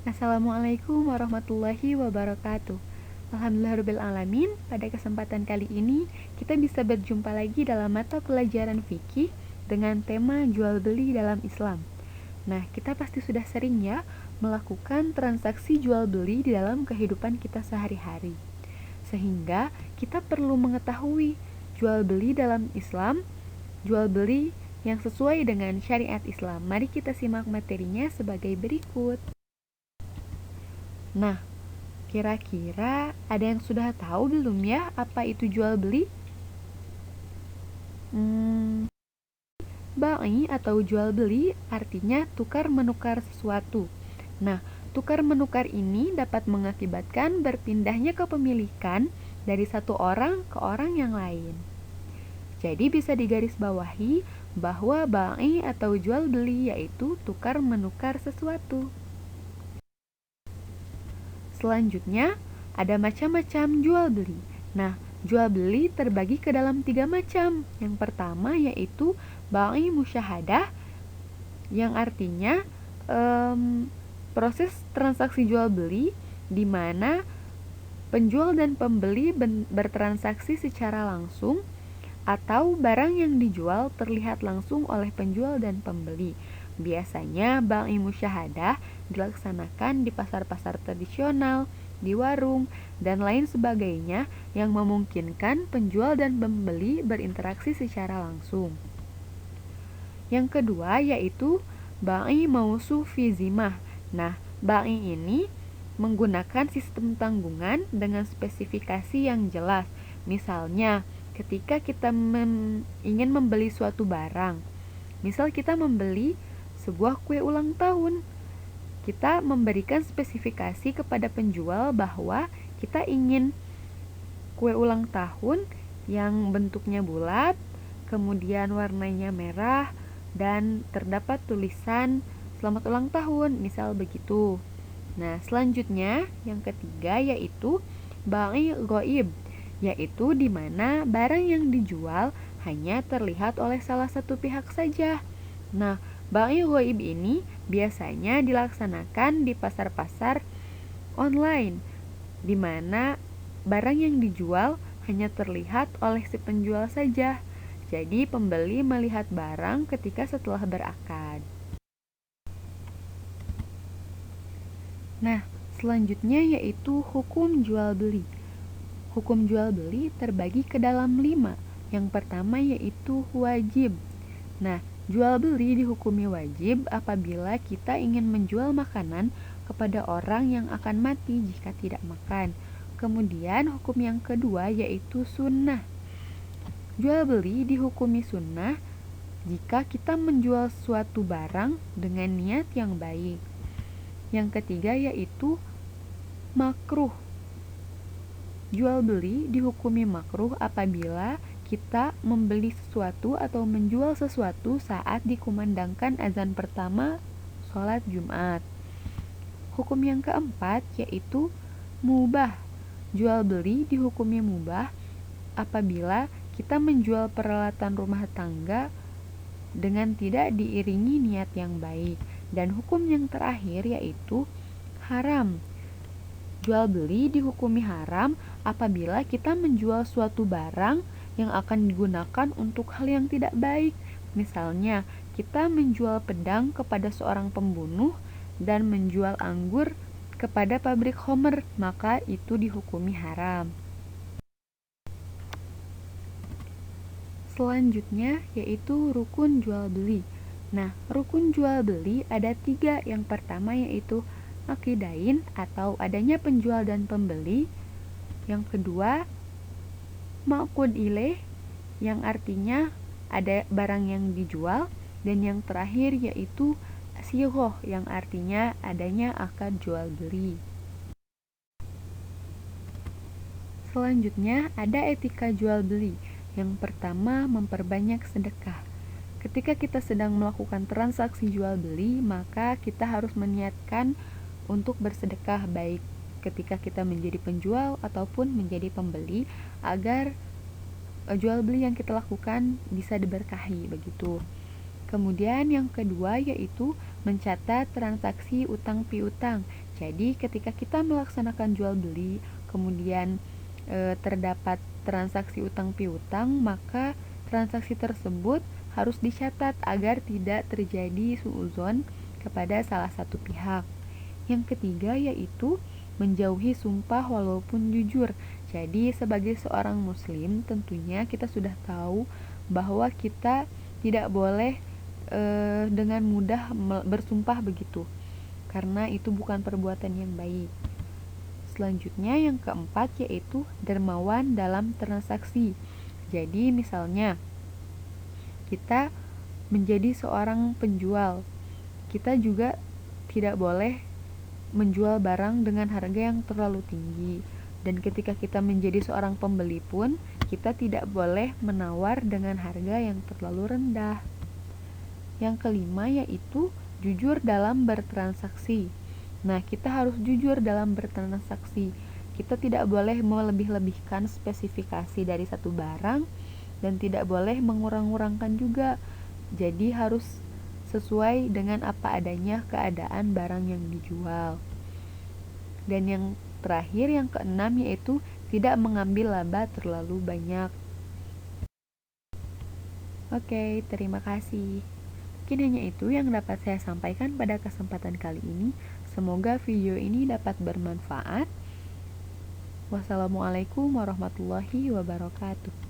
Assalamualaikum warahmatullahi wabarakatuh. Alhamdulillahirrabbilalamin. Pada kesempatan kali ini kita bisa berjumpa lagi dalam mata pelajaran fikih dengan tema jual beli dalam Islam. Nah, kita pasti sudah sering ya melakukan transaksi jual beli di dalam kehidupan kita sehari-hari. Sehingga kita perlu mengetahui jual beli dalam Islam, jual beli yang sesuai dengan syariat Islam. Mari kita simak materinya sebagai berikut. Nah, kira-kira ada yang sudah tahu belum ya apa itu jual beli? Bai atau jual beli artinya tukar menukar sesuatu. Nah, tukar menukar ini dapat mengakibatkan berpindahnya kepemilikan dari satu orang ke orang yang lain. Jadi bisa digarisbawahi bahwa bai atau jual beli yaitu tukar menukar sesuatu. Selanjutnya, ada macam-macam jual beli. Nah, jual beli terbagi ke dalam 3 macam. Yang pertama yaitu bai musyahadah, yang artinya proses transaksi jual beli di mana penjual dan pembeli bertransaksi secara langsung atau barang yang dijual terlihat langsung oleh penjual dan pembeli. Biasanya bai musyahadah dilaksanakan di pasar-pasar tradisional, di warung, dan lain sebagainya yang memungkinkan penjual dan pembeli berinteraksi secara langsung. Yang kedua yaitu bai mausuh fi zimah. Nah, bai ini menggunakan sistem tanggungan dengan spesifikasi yang jelas. Misalnya, ketika kita ingin membeli suatu barang, misal kita membeli sebuah kue ulang tahun, kita memberikan spesifikasi kepada penjual bahwa kita ingin kue ulang tahun yang bentuknya bulat, kemudian warnanya merah, dan terdapat tulisan selamat ulang tahun, misal begitu. Nah, selanjutnya yang ketiga yaitu bai ghaib, yaitu di mana barang yang dijual hanya terlihat oleh salah satu pihak saja. Nah, bai ghaib ini biasanya dilaksanakan di pasar-pasar online, di mana barang yang dijual hanya terlihat oleh si penjual saja. Jadi, pembeli melihat barang ketika setelah berakad. Nah, selanjutnya yaitu hukum jual beli. Hukum jual beli terbagi ke dalam 5. Yang pertama yaitu wajib. Nah, jual beli dihukumi wajib apabila kita ingin menjual makanan kepada orang yang akan mati jika tidak makan. Kemudian hukum yang kedua yaitu sunnah. Jual beli dihukumi sunnah jika kita menjual suatu barang dengan niat yang baik. Yang ketiga yaitu makruh. Jual beli dihukumi makruh apabila kita membeli sesuatu atau menjual sesuatu saat dikumandangkan azan pertama sholat Jumat. Hukum yang keempat yaitu mubah. Jual beli dihukumi mubah apabila kita menjual peralatan rumah tangga dengan tidak diiringi niat yang baik. Dan hukum yang terakhir yaitu haram. Jual beli dihukumi haram apabila kita menjual suatu barang yang akan digunakan untuk hal yang tidak baik. Misalnya, kita menjual pedang kepada seorang pembunuh dan menjual anggur kepada pabrik khamr, maka itu dihukumi haram. Selanjutnya yaitu rukun jual beli. Nah, rukun jual beli ada 3. Yang pertama yaitu akidain atau adanya penjual dan pembeli. Yang kedua maqud ilaih, yang artinya ada barang yang dijual. Dan yang terakhir yaitu sighoh, yang artinya adanya akad jual beli. Selanjutnya ada etika jual beli. Yang pertama, memperbanyak sedekah. Ketika kita sedang melakukan transaksi jual beli, maka kita harus meniatkan untuk bersedekah, baik ketika kita menjadi penjual ataupun menjadi pembeli, agar jual beli yang kita lakukan bisa diberkahi begitu. Kemudian yang kedua yaitu mencatat transaksi utang piutang. Jadi ketika kita melaksanakan jual beli, kemudian terdapat transaksi utang piutang, maka transaksi tersebut harus dicatat agar tidak terjadi suudzon kepada salah satu pihak. Yang ketiga yaitu menjauhi sumpah walaupun jujur. Jadi sebagai seorang muslim tentunya kita sudah tahu bahwa kita tidak boleh dengan mudah bersumpah begitu, karena itu bukan perbuatan yang baik. Selanjutnya yang keempat yaitu dermawan dalam transaksi. Jadi misalnya kita menjadi seorang penjual, kita juga tidak boleh menjual barang dengan harga yang terlalu tinggi. Dan ketika kita menjadi seorang pembeli pun, kita tidak boleh menawar dengan harga yang terlalu rendah. Yang kelima yaitu jujur dalam bertransaksi. Nah, kita harus jujur dalam bertransaksi. Kita tidak boleh melebih-lebihkan spesifikasi dari satu barang dan tidak boleh mengurang-urangkan juga. Jadi harus sesuai dengan apa adanya keadaan barang yang dijual. Dan yang terakhir, yang keenam yaitu tidak mengambil laba terlalu banyak. Oke, terima kasih. Mungkin hanya itu yang dapat saya sampaikan pada kesempatan kali ini. Semoga video ini dapat bermanfaat. Wassalamualaikum warahmatullahi wabarakatuh.